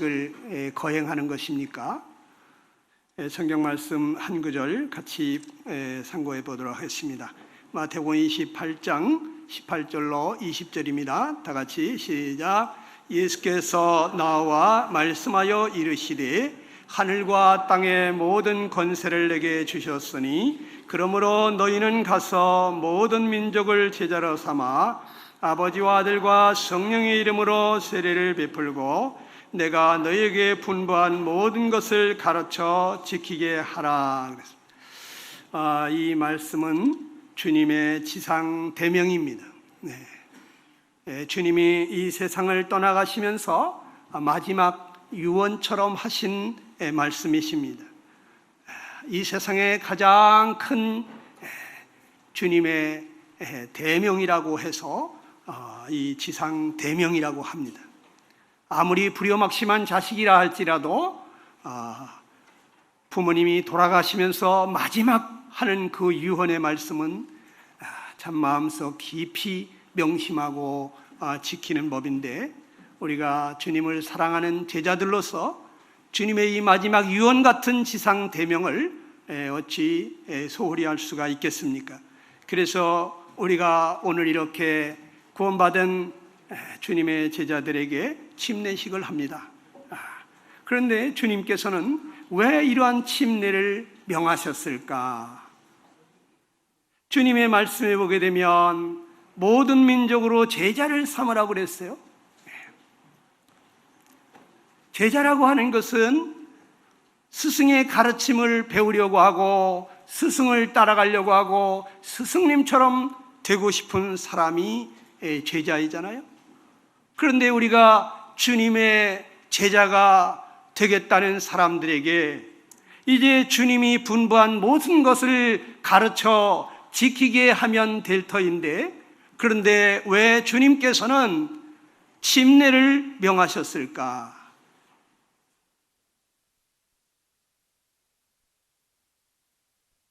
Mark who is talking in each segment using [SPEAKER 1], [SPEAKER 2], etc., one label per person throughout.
[SPEAKER 1] 안식을 거행하는 것입니까? 성경 말씀 한 구절 같이 상고해 보도록 하겠습니다. 마태복음 28장 18절로 20절입니다. 다 같이 시작. 예수께서 나와 말씀하여 이르시되 하늘과 땅의 모든 권세를 내게 주셨으니 그러므로 너희는 가서 모든 민족을 제자로 삼아 아버지와 아들과 성령의 이름으로 세례를 베풀고 내가 너희에게 분부한 모든 것을 가르쳐 지키게 하라. 이 말씀은 주님의 지상 대명입니다. 주님이 이 세상을 떠나가시면서 마지막 유언처럼 하신 말씀이십니다. 이 세상에 가장 큰 주님의 대명이라고 해서 이 지상 대명이라고 합니다. 아무리 불효막심한 자식이라 할지라도 부모님이 돌아가시면서 마지막 하는 그 유언의 말씀은 참 마음속 깊이 명심하고 지키는 법인데, 우리가 주님을 사랑하는 제자들로서 주님의 이 마지막 유언 같은 지상 대명을 어찌 소홀히 할 수가 있겠습니까? 그래서 우리가 오늘 이렇게 구원받은 주님의 제자들에게 침례식을 합니다. 그런데 주님께서는 왜 이러한 침례를 명하셨을까? 주님의 말씀에 보게 되면 모든 민족으로 제자를 삼으라고 그랬어요. 제자라고 하는 것은 스승의 가르침을 배우려고 하고 스승을 따라가려고 하고 스승님처럼 되고 싶은 사람이 제자이잖아요. 그런데 우리가 주님의 제자가 되겠다는 사람들에게 이제 주님이 분부한 모든 것을 가르쳐 지키게 하면 될 터인데, 그런데 왜 주님께서는 침례를 명하셨을까?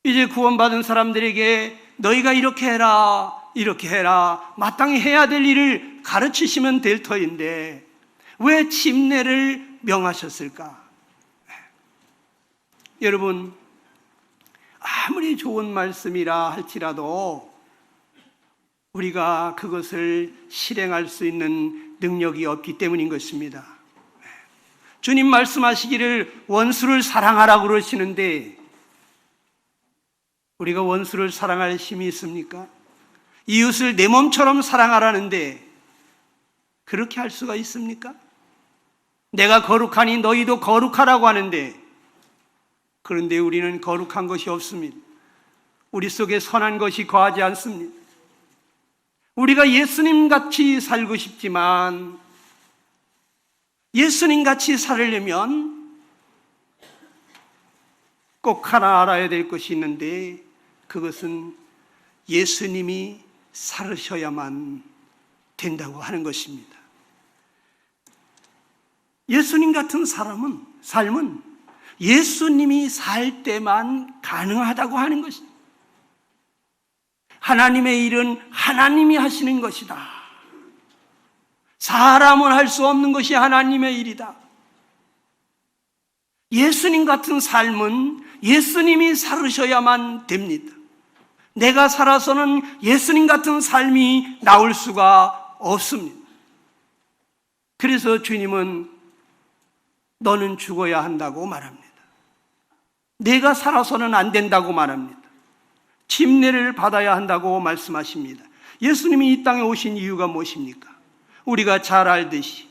[SPEAKER 1] 이제 구원받은 사람들에게 너희가 이렇게 해라, 이렇게 해라, 마땅히 해야 될 일을 가르치시면 될 터인데 왜 침례를 명하셨을까? 여러분, 아무리 좋은 말씀이라 할지라도 우리가 그것을 실행할 수 있는 능력이 없기 때문인 것입니다. 주님 말씀하시기를 원수를 사랑하라고 그러시는데 우리가 원수를 사랑할 힘이 있습니까? 이웃을 내 몸처럼 사랑하라는데 그렇게 할 수가 있습니까? 내가 거룩하니 너희도 거룩하라고 하는데, 그런데 우리는 거룩한 것이 없습니다. 우리 속에 선한 것이 거하지 않습니다. 우리가 예수님같이 살고 싶지만 예수님같이 살려면 꼭 하나 알아야 될 것이 있는데, 그것은 예수님이 살으셔야만 된다고 하는 것입니다. 예수님 같은 삶은 예수님이 살 때만 가능하다고 하는 것입니다. 하나님의 일은 하나님이 하시는 것이다. 사람은 할 수 없는 것이 하나님의 일이다. 예수님 같은 삶은 예수님이 살으셔야만 됩니다. 내가 살아서는 예수님 같은 삶이 나올 수가 없습니다. 그래서 주님은 너는 죽어야 한다고 말합니다. 내가 살아서는 안 된다고 말합니다. 침례를 받아야 한다고 말씀하십니다. 예수님이 이 땅에 오신 이유가 무엇입니까? 우리가 잘 알듯이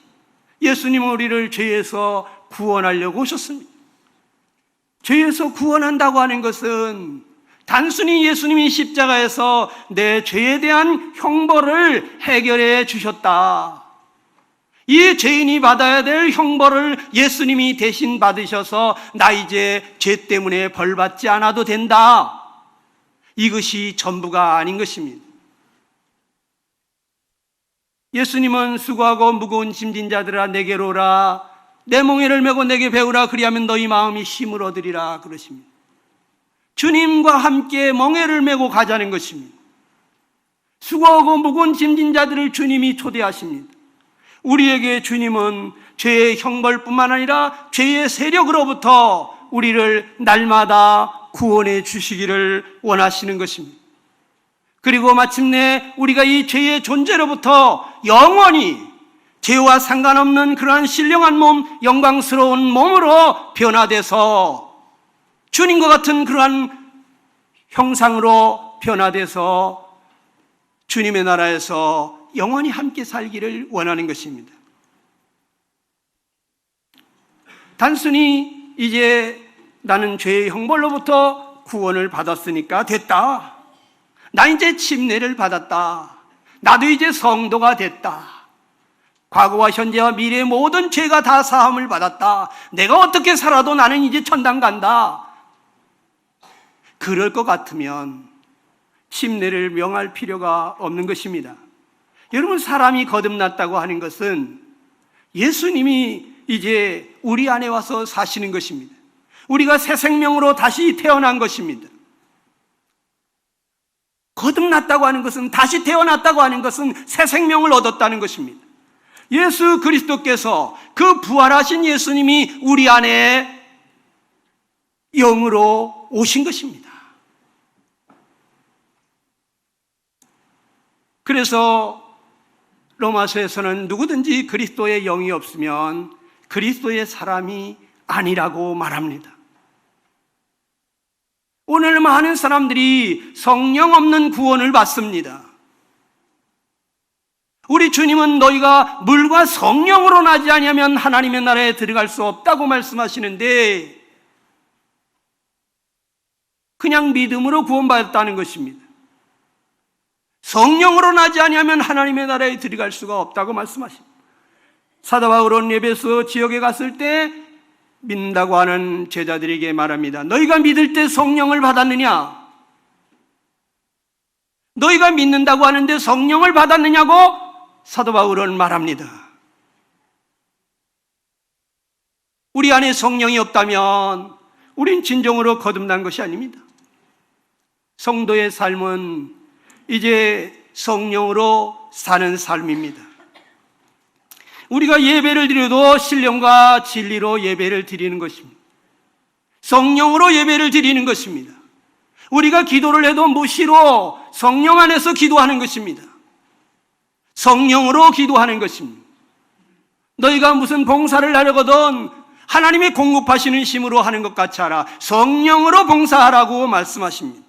[SPEAKER 1] 예수님은 우리를 죄에서 구원하려고 오셨습니다. 죄에서 구원한다고 하는 것은 단순히 예수님이 십자가에서 내 죄에 대한 형벌을 해결해 주셨다, 이 죄인이 받아야 될 형벌을 예수님이 대신 받으셔서 나 이제 죄 때문에 벌 받지 않아도 된다, 이것이 전부가 아닌 것입니다. 예수님은 수고하고 무거운 짐진 자들아 내게로 오라, 내 멍에를 메고 내게 배우라, 그리하면 너희 마음이 힘을 얻으리라 그러십니다. 주님과 함께 멍에를 메고 가자는 것입니다. 수고하고 무거운 짐진 자들을 주님이 초대하십니다. 우리에게 주님은 죄의 형벌뿐만 아니라 죄의 세력으로부터 우리를 날마다 구원해 주시기를 원하시는 것입니다. 그리고 마침내 우리가 이 죄의 존재로부터 영원히 죄와 상관없는 그러한 신령한 몸, 영광스러운 몸으로 변화돼서 주님과 같은 그러한 형상으로 변화돼서 주님의 나라에서 영원히 함께 살기를 원하는 것입니다. 단순히 이제 나는 죄의 형벌로부터 구원을 받았으니까 됐다. 나 이제 침례를 받았다. 나도 이제 성도가 됐다. 과거와 현재와 미래의 모든 죄가 다 사함을 받았다. 내가 어떻게 살아도 나는 이제 천당 간다. 그럴 것 같으면 침례를 명할 필요가 없는 것입니다. 여러분, 사람이 거듭났다고 하는 것은 예수님이 이제 우리 안에 와서 사시는 것입니다. 우리가 새 생명으로 다시 태어난 것입니다. 거듭났다고 하는 것은, 다시 태어났다고 하는 것은 새 생명을 얻었다는 것입니다. 예수 그리스도께서, 그 부활하신 예수님이 우리 안에 영으로 오신 것입니다. 그래서 로마서에서는 누구든지 그리스도의 영이 없으면 그리스도의 사람이 아니라고 말합니다. 오늘 많은 사람들이 성령 없는 구원을 받습니다. 우리 주님은 너희가 물과 성령으로 나지 아니하면 하나님의 나라에 들어갈 수 없다고 말씀하시는데, 그냥 믿음으로 구원받았다는 것입니다. 성령으로 나지 아니하면 하나님의 나라에 들어갈 수가 없다고 말씀하십니다. 사도 바울은 에베소 지역에 갔을 때 믿는다고 하는 제자들에게 말합니다. 너희가 믿을 때 성령을 받았느냐? 너희가 믿는다고 하는데 성령을 받았느냐고 사도 바울은 말합니다. 우리 안에 성령이 없다면 우린 진정으로 거듭난 것이 아닙니다. 성도의 삶은 이제 성령으로 사는 삶입니다. 우리가 예배를 드려도 신령과 진리로 예배를 드리는 것입니다. 성령으로 예배를 드리는 것입니다. 우리가 기도를 해도 무시로 성령 안에서 기도하는 것입니다. 성령으로 기도하는 것입니다. 너희가 무슨 봉사를 하려거든 하나님이 공급하시는 힘으로 하는 것 같이 하라. 성령으로 봉사하라고 말씀하십니다.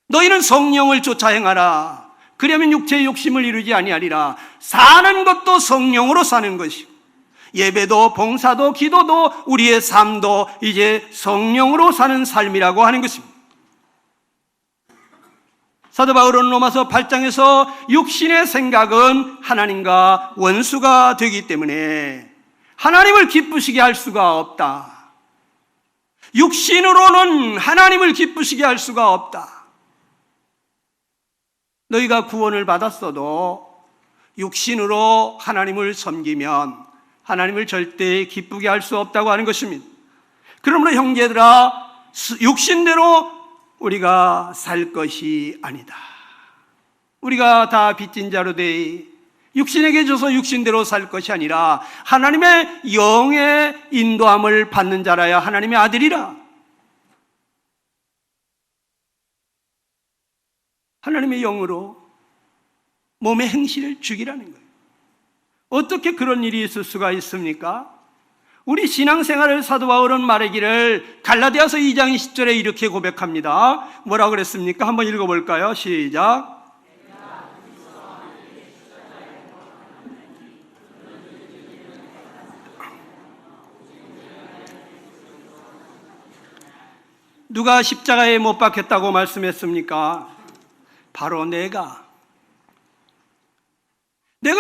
[SPEAKER 1] 너희는 성령을 쫓아 행하라. 그러면 육체의 욕심을 이루지 아니하리라. 사는 것도 성령으로 사는 것이고, 예배도 봉사도 기도도 우리의 삶도 이제 성령으로 사는 삶이라고 하는 것입니다. 사도 바울은 로마서 8장에서 육신의 생각은 하나님과 원수가 되기 때문에 하나님을 기쁘시게 할 수가 없다. 육신으로는 하나님을 기쁘시게 할 수가 없다. 너희가 구원을 받았어도 육신으로 하나님을 섬기면 하나님을 절대 기쁘게 할 수 없다고 하는 것입니다. 그러므로 형제들아, 육신대로 우리가 살 것이 아니다. 우리가 다 빚진 자로 돼 육신에게 줘서 육신대로 살 것이 아니라 하나님의 영의 인도함을 받는 자라야 하나님의 아들이라. 하나님의 영으로 몸의 행실을 죽이라는 거예요. 어떻게 그런 일이 있을 수가 있습니까? 우리 신앙생활을 사도 바울은 말하기를 갈라디아서 2장 10절에 이렇게 고백합니다. 뭐라고 그랬습니까? 한번 읽어볼까요? 시작. 누가 십자가에 못 박혔다고 말씀했습니까? 바로 내가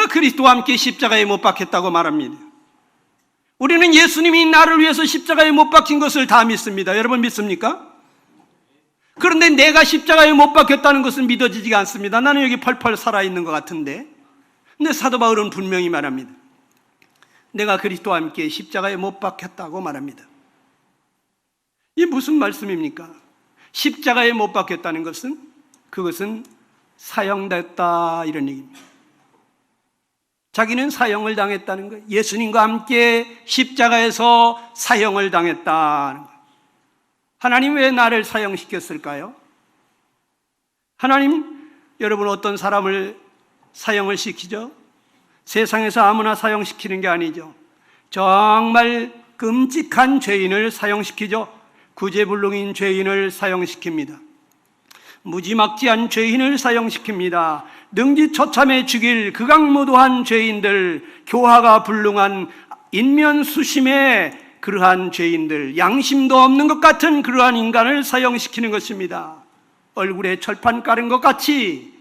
[SPEAKER 1] 그리스도와 함께 십자가에 못 박혔다고 말합니다. 우리는 예수님이 나를 위해서 십자가에 못 박힌 것을 다 믿습니다. 여러분 믿습니까? 그런데 내가 십자가에 못 박혔다는 것은 믿어지지가 않습니다. 나는 여기 펄펄 살아있는 것 같은데. 근데 사도 바울은 분명히 말합니다. 내가 그리스도와 함께 십자가에 못 박혔다고 말합니다. 이게 무슨 말씀입니까? 십자가에 못 박혔다는 것은, 그것은 사형됐다, 이런 얘기입니다. 자기는 사형을 당했다는 거예요. 예수님과 함께 십자가에서 사형을 당했다는 거예요. 하나님 왜 나를 사형시켰을까요? 하나님, 여러분 어떤 사람을 사형을 시키죠? 세상에서 아무나 사형시키는 게 아니죠. 정말 끔찍한 죄인을 사형시키죠. 구제불능인 죄인을 사형시킵니다. 무지막지한 죄인을 사형시킵니다. 능지처참해 죽일 극악무도한 죄인들, 교화가 불능한 인면수심의 그러한 죄인들, 양심도 없는 것 같은 그러한 인간을 사형시키는 것입니다. 얼굴에 철판 깔은 것 같이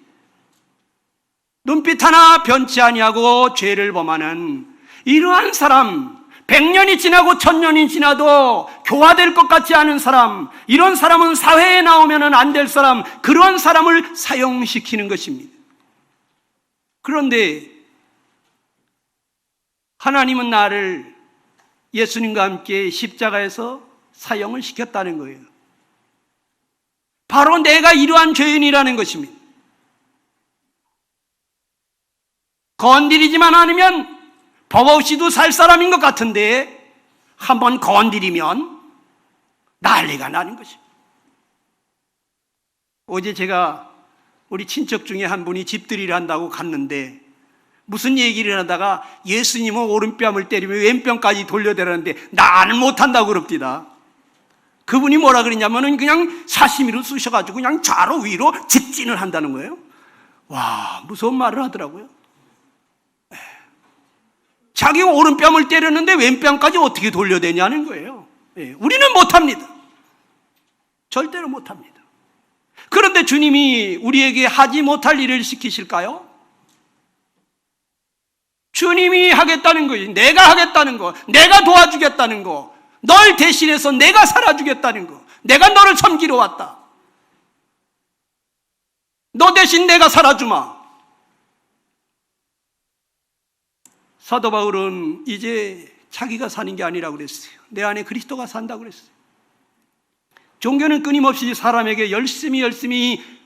[SPEAKER 1] 눈빛 하나 변치 아니하고 죄를 범하는 이러한 사람, 100년이 지나고 1000년이 지나도 교화될 것 같지 않은 사람, 이런 사람은 사회에 나오면 안 될 사람, 그런 사람을 사형시키는 것입니다. 그런데 하나님은 나를 예수님과 함께 십자가에서 사형을 시켰다는 거예요. 바로 내가 이러한 죄인이라는 것입니다. 건드리지만 않으면 법 없이도 살 사람인 것 같은데 한번 건드리면 난리가 나는 것입니다. 어제 제가 우리 친척 중에 한 분이 집들이를 한다고 갔는데 무슨 얘기를 하다가 예수님은 오른뺨을 때리면 왼뺨까지 돌려대라는데 나는 못한다고 그럽디다. 그분이 뭐라 그랬냐면은 그냥 사시미로 쑤셔가지고 그냥 좌로 위로 직진을 한다는 거예요. 와, 무서운 말을 하더라고요. 자기가 오른뺨을 때렸는데 왼뺨까지 어떻게 돌려대냐는 거예요. 우리는 못합니다. 절대로 못합니다. 그런데 주님이 우리에게 하지 못할 일을 시키실까요? 주님이 하겠다는 거예요. 내가 하겠다는 거, 내가 도와주겠다는 거, 널 대신해서 내가 살아주겠다는 거, 내가 너를 섬기러 왔다. 너 대신 내가 살아주마. 사도 바울은 이제 자기가 사는 게 아니라고 그랬어요. 내 안에 그리스도가 산다고 그랬어요. 종교는 끊임없이 사람에게 열심히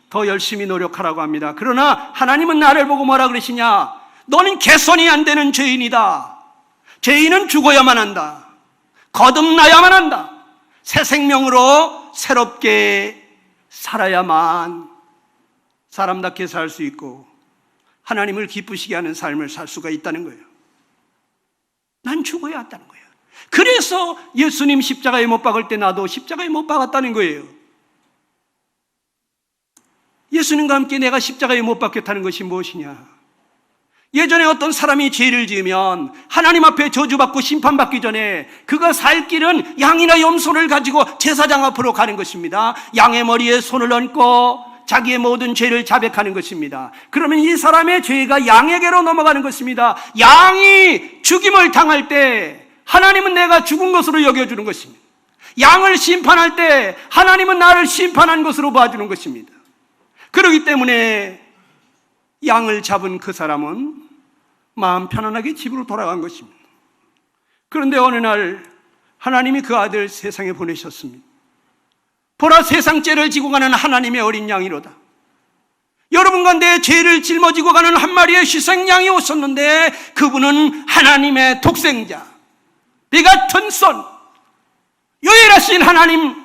[SPEAKER 1] 더 열심히 노력하라고 합니다. 그러나 하나님은 나를 보고 뭐라 그러시냐? 너는 개선이 안 되는 죄인이다. 죄인은 죽어야만 한다. 거듭나야만 한다. 새 생명으로 새롭게 살아야만 사람답게 살 수 있고 하나님을 기쁘시게 하는 삶을 살 수가 있다는 거예요. 난 죽어야 한다는 거예요. 그래서 예수님 십자가에 못 박을 때 나도 십자가에 못 박았다는 거예요. 예수님과 함께 내가 십자가에 못 박겠다는 것이 무엇이냐? 예전에 어떤 사람이 죄를 지으면 하나님 앞에 저주받고 심판받기 전에 그가 살 길은 양이나 염소를 가지고 제사장 앞으로 가는 것입니다. 양의 머리에 손을 얹고 자기의 모든 죄를 자백하는 것입니다. 그러면 이 사람의 죄가 양에게로 넘어가는 것입니다. 양이 죽임을 당할 때 하나님은 내가 죽은 것으로 여겨주는 것입니다. 양을 심판할 때 하나님은 나를 심판한 것으로 봐주는 것입니다. 그렇기 때문에 양을 잡은 그 사람은 마음 편안하게 집으로 돌아간 것입니다. 그런데 어느 날 하나님이 그 아들 세상에 보내셨습니다. 보라, 세상 죄를 지고 가는 하나님의 어린 양이로다. 여러분과 내 죄를 짊어지고 가는 한 마리의 희생양이 오셨는데 그분은 하나님의 독생자, 비같은 손, 유일하신 하나님,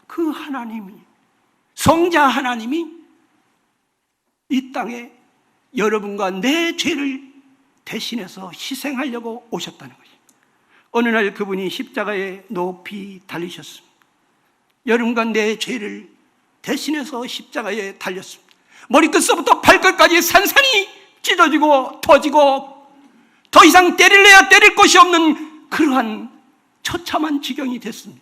[SPEAKER 1] 그 하나님이, 성자 하나님이 이 땅에 여러분과 내 죄를 대신해서 희생하려고 오셨다는 것입니다. 어느 날 그분이 십자가에 높이 달리셨습니다. 여러분과 내 죄를 대신해서 십자가에 달렸습니다. 머리끝서부터 발끝까지 산산이 찢어지고 터지고 더 이상 때릴래야 때릴 곳이 없는 그러한 처참한 지경이 됐습니다.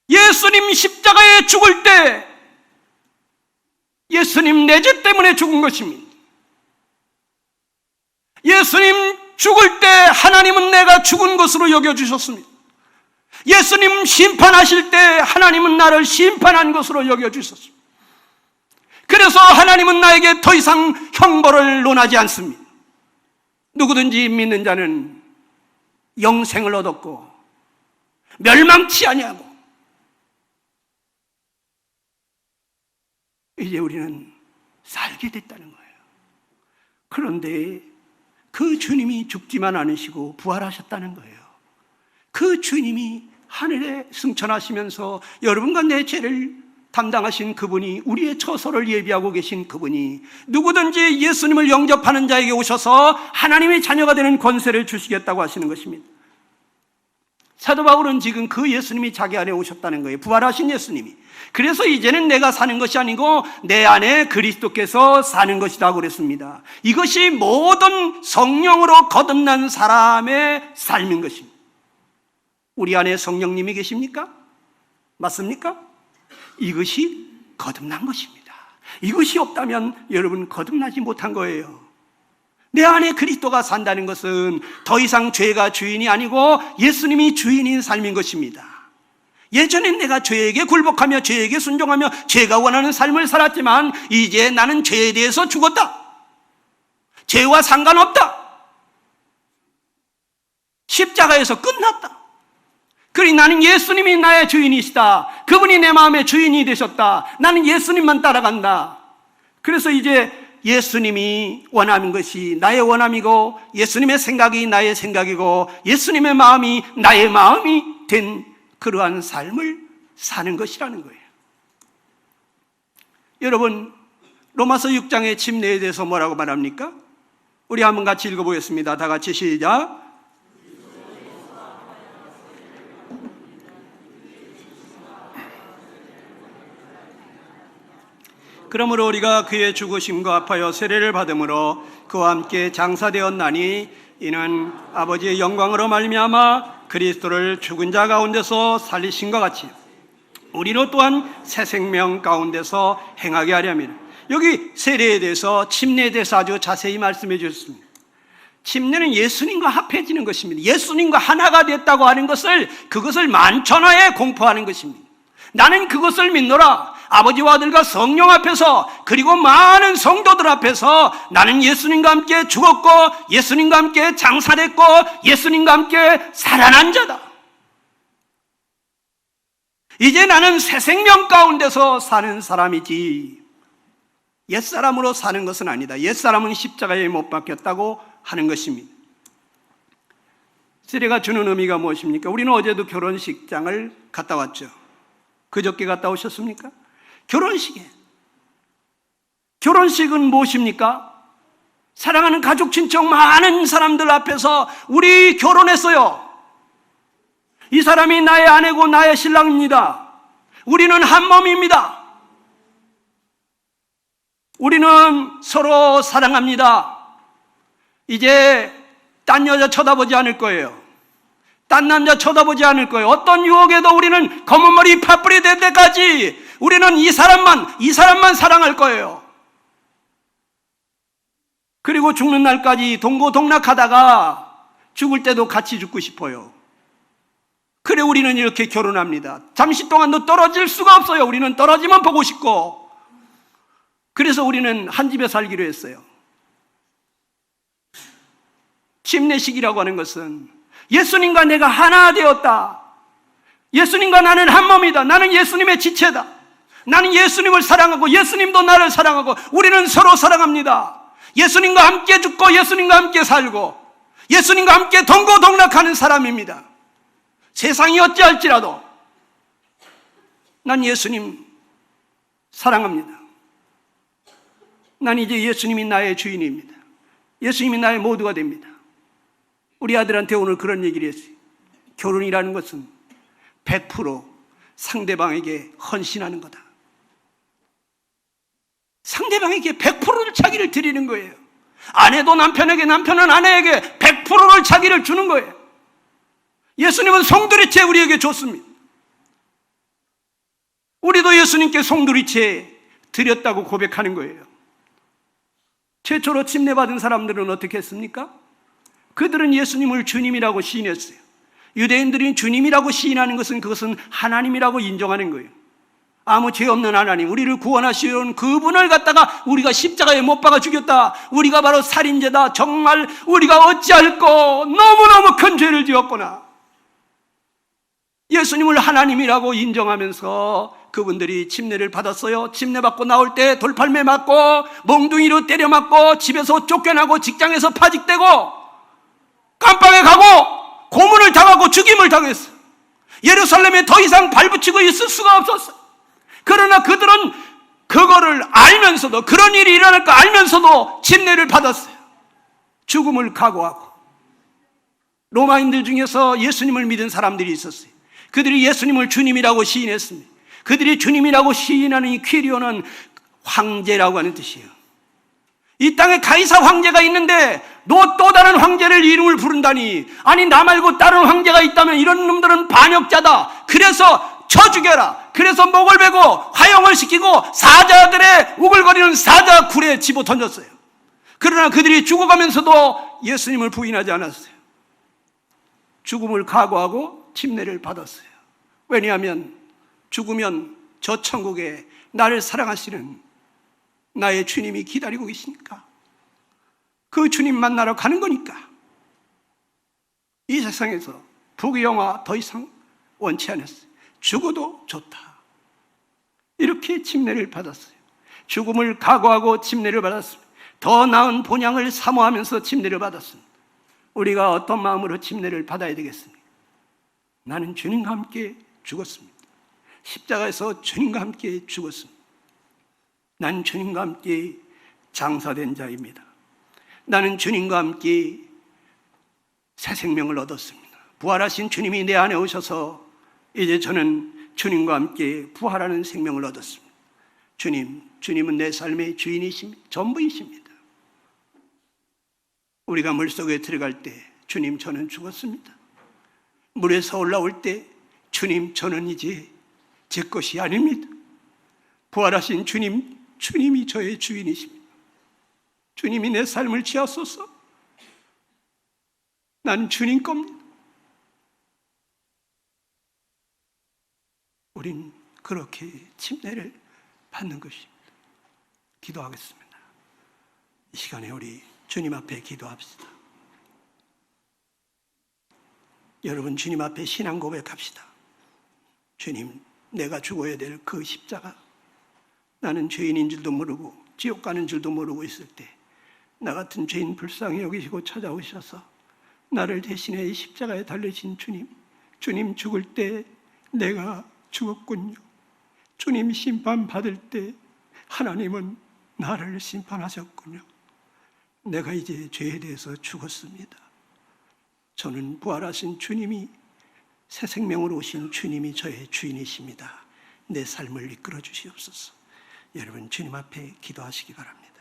[SPEAKER 1] 예수님 십자가에 죽을 때 예수님 내 죄 때문에 죽은 것입니다. 예수님 죽을 때 하나님은 내가 죽은 것으로 여겨주셨습니다. 예수님 심판하실 때 하나님은 나를 심판한 것으로 여겨주셨습니다. 그래서 하나님은 나에게 더 이상 형벌을 논하지 않습니다. 누구든지 믿는 자는 영생을 얻었고 멸망치 아니하고 이제 우리는 살게 됐다는 거예요. 그런데 그 주님이 죽지만 않으시고 부활하셨다는 거예요. 그 주님이 하늘에 승천하시면서 여러분과 내 죄를 담당하신 그분이, 우리의 처소를 예비하고 계신 그분이 누구든지 예수님을 영접하는 자에게 오셔서 하나님의 자녀가 되는 권세를 주시겠다고 하시는 것입니다. 사도 바울은 지금 그 예수님이 자기 안에 오셨다는 거예요. 부활하신 예수님이. 그래서 이제는 내가 사는 것이 아니고 내 안에 그리스도께서 사는 것이다 그랬습니다. 이것이 모든 성령으로 거듭난 사람의 삶인 것입니다. 우리 안에 성령님이 계십니까? 맞습니까? 이것이 거듭난 것입니다. 이것이 없다면 여러분 거듭나지 못한 거예요. 내 안에 그리스도가 산다는 것은 더 이상 죄가 주인이 아니고 예수님이 주인인 삶인 것입니다. 예전엔 내가 죄에게 굴복하며 죄에게 순종하며 죄가 원하는 삶을 살았지만 이제 나는 죄에 대해서 죽었다. 죄와 상관없다. 십자가에서 끝났다. 그러니 나는 예수님이 나의 주인이시다. 그분이 내 마음의 주인이 되셨다. 나는 예수님만 따라간다. 그래서 이제 예수님이 원하는 것이 나의 원함이고 예수님의 생각이 나의 생각이고 예수님의 마음이 나의 마음이 된 그러한 삶을 사는 것이라는 거예요. 여러분, 로마서 6장의 침례에 대해서 뭐라고 말합니까? 우리 한번 같이 읽어보겠습니다. 다 같이 시작. 그러므로 우리가 그의 죽으심과 아파여 세례를 받음으로 그와 함께 장사되었나니 이는 아버지의 영광으로 말미암아 그리스도를 죽은 자 가운데서 살리신 것 같이 우리로 또한 새 생명 가운데서 행하게 하려면, 여기 세례에 대해서, 침례에 대해서 아주 자세히 말씀해 주셨습니다. 침례는 예수님과 합해지는 것입니다. 예수님과 하나가 됐다고 하는 것을, 그것을 만천하에 공포하는 것입니다. 나는 그것을 믿노라. 아버지와 아들과 성령 앞에서, 그리고 많은 성도들 앞에서 나는 예수님과 함께 죽었고 예수님과 함께 장사됐고 예수님과 함께 살아난 자다. 이제 나는 새 생명 가운데서 사는 사람이지 옛사람으로 사는 것은 아니다. 옛사람은 십자가에 못 박혔다고 하는 것입니다. 세례가 주는 의미가 무엇입니까? 우리는 어제도 결혼식장을 갔다 왔죠. 그저께 갔다 오셨습니까? 결혼식은 무엇입니까? 사랑하는 가족, 친척, 많은 사람들 앞에서 우리 결혼했어요. 이 사람이 나의 아내고 나의 신랑입니다. 우리는 한 몸입니다. 우리는 서로 사랑합니다. 이제 딴 여자 쳐다보지 않을 거예요. 딴 남자 쳐다보지 않을 거예요. 어떤 유혹에도 우리는 검은 머리 팥불이 될 때까지 우리는 이 사람만 사랑할 거예요. 그리고 죽는 날까지 동고동락하다가 죽을 때도 같이 죽고 싶어요. 그래 우리는 이렇게 결혼합니다. 잠시 동안도 떨어질 수가 없어요. 우리는 떨어지면 보고 싶고. 그래서 우리는 한 집에 살기로 했어요. 침례식이라고 하는 것은 예수님과 내가 하나 되었다. 예수님과 나는 한 몸이다. 나는 예수님의 지체다. 나는 예수님을 사랑하고 예수님도 나를 사랑하고 우리는 서로 사랑합니다. 예수님과 함께 죽고 예수님과 함께 살고 예수님과 함께 동고동락하는 사람입니다. 세상이 어찌할지라도 난 예수님 사랑합니다. 난 이제 예수님이 나의 주인입니다. 예수님이 나의 모두가 됩니다. 우리 아들한테 오늘 그런 얘기를 했어요. 결혼이라는 것은 100% 상대방에게 헌신하는 거다. 상대방에게 100%를 자기를 드리는 거예요. 아내도 남편에게, 남편은 아내에게 100%를 자기를 주는 거예요. 예수님은 송두리째 우리에게 줬습니다. 우리도 예수님께 송두리째 드렸다고 고백하는 거예요. 최초로 침례받은 사람들은 어떻게 했습니까? 그들은 예수님을 주님이라고 시인했어요. 유대인들이 주님이라고 시인하는 것은 그것은 하나님이라고 인정하는 거예요. 아무 죄 없는 하나님, 우리를 구원하시려는 그분을 갖다가 우리가 십자가에 못 박아 죽였다. 우리가 바로 살인죄다. 정말 우리가 어찌할꼬 너무너무 큰 죄를 지었구나. 예수님을 하나님이라고 인정하면서 그분들이 침례를 받았어요. 침례 받고 나올 때 돌팔매 맞고 몽둥이로 때려 맞고 집에서 쫓겨나고 직장에서 파직되고 깜빵에 가고 고문을 당하고 죽임을 당했어요. 예루살렘에 더 이상 발붙이고 있을 수가 없었어요. 그러나 그들은 그거를 알면서도, 그런 일이 일어날 거 알면서도 침례를 받았어요. 죽음을 각오하고. 로마인들 중에서 예수님을 믿은 사람들이 있었어요. 그들이 예수님을 주님이라고 시인했습니다. 그들이 주님이라고 시인하는 이 퀴리오는 황제라고 하는 뜻이에요. 이 땅에 가이사 황제가 있는데 너 또 다른 황제를 이름을 부른다니, 아니 나 말고 다른 황제가 있다면 이런 놈들은 반역자다. 그래서 쳐 죽여라. 그래서 목을 베고 화형을 시키고 사자들의 우글거리는 사자 굴에 집어 던졌어요. 그러나 그들이 죽어가면서도 예수님을 부인하지 않았어요. 죽음을 각오하고 침례를 받았어요. 왜냐하면 죽으면 저 천국에 나를 사랑하시는 나의 주님이 기다리고 계시니까. 그 주님 만나러 가는 거니까. 이 세상에서 부귀영화 더 이상 원치 않았어요. 죽어도 좋다. 이렇게 침례를 받았어요. 죽음을 각오하고 침례를 받았습니다. 더 나은 본향을 사모하면서 침례를 받았습니다. 우리가 어떤 마음으로 침례를 받아야 되겠습니까? 나는 주님과 함께 죽었습니다. 십자가에서 주님과 함께 죽었습니다. 난 주님과 함께 장사된 자입니다. 나는 주님과 함께 새 생명을 얻었습니다. 부활하신 주님이 내 안에 오셔서 이제 저는 주님과 함께 부활하는 생명을 얻었습니다. 주님은 내 삶의 주인이십니다. 전부이십니다. 우리가 물속에 들어갈 때 주님 저는 죽었습니다. 물에서 올라올 때 주님 저는 이제 제 것이 아닙니다. 부활하신 주님이 저의 주인이십니다. 주님이 내 삶을 지하소서. 난 주님 겁니다. 우린 그렇게 침례를 받는 것입니다. 기도하겠습니다. 이 시간에 우리 주님 앞에 기도합시다. 여러분 주님 앞에 신앙 고백합시다. 주님, 내가 죽어야 될 그 십자가, 나는 죄인인 줄도 모르고 지옥 가는 줄도 모르고 있을 때 나 같은 죄인 불쌍히 여기시고 찾아오셔서 나를 대신해 이 십자가에 달리신 주님 죽을 때 내가 죽었군요. 주님 심판받을 때 하나님은 나를 심판하셨군요. 내가 이제 죄에 대해서 죽었습니다. 저는 부활하신 주님이, 새 생명으로 오신 주님이 저의 주인이십니다. 내 삶을 이끌어 주시옵소서. 여러분 주님 앞에 기도하시기 바랍니다.